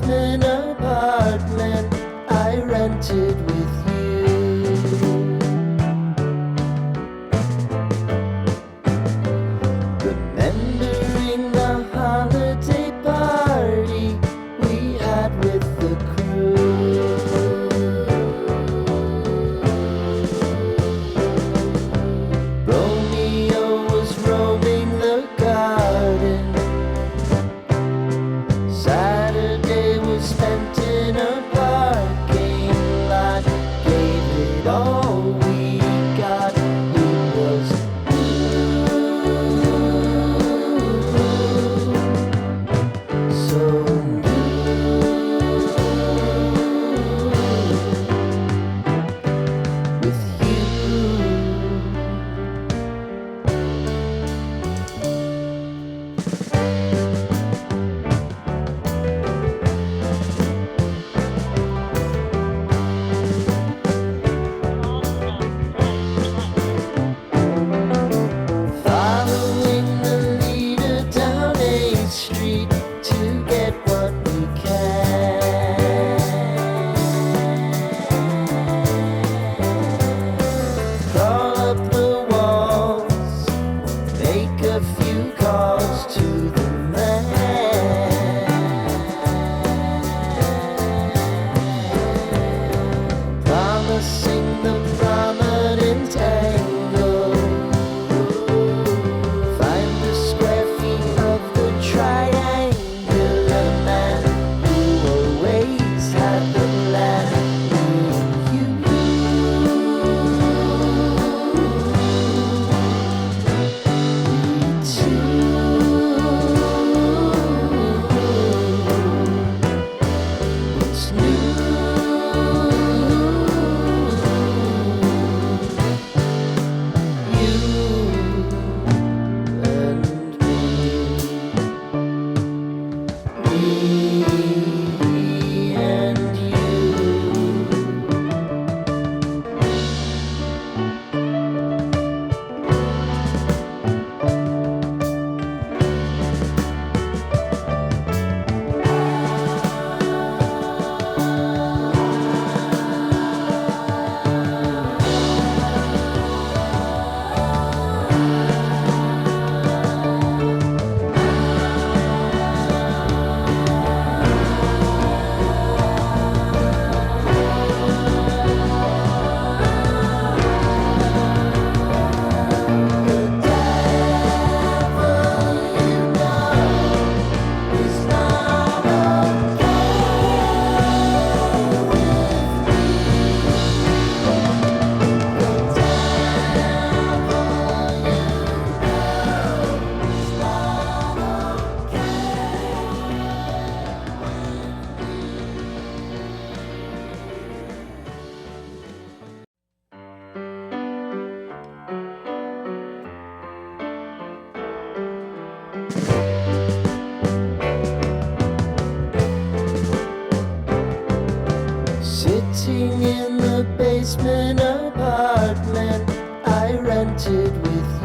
basement apartment I rented with you. Remembering the holiday party we had with the crew. Romeo was roaming the garden. Saturday was spent in a parking lot. Gave it all we got. It was so with you. Following the leader down 8th Street to get what we can. Crawl up the walls, make a few calls to the man. Promising the prominent angle. Find the square feet of the triangular man who always had the plan. You what's new? Sitting in the basement apartment I rented with you.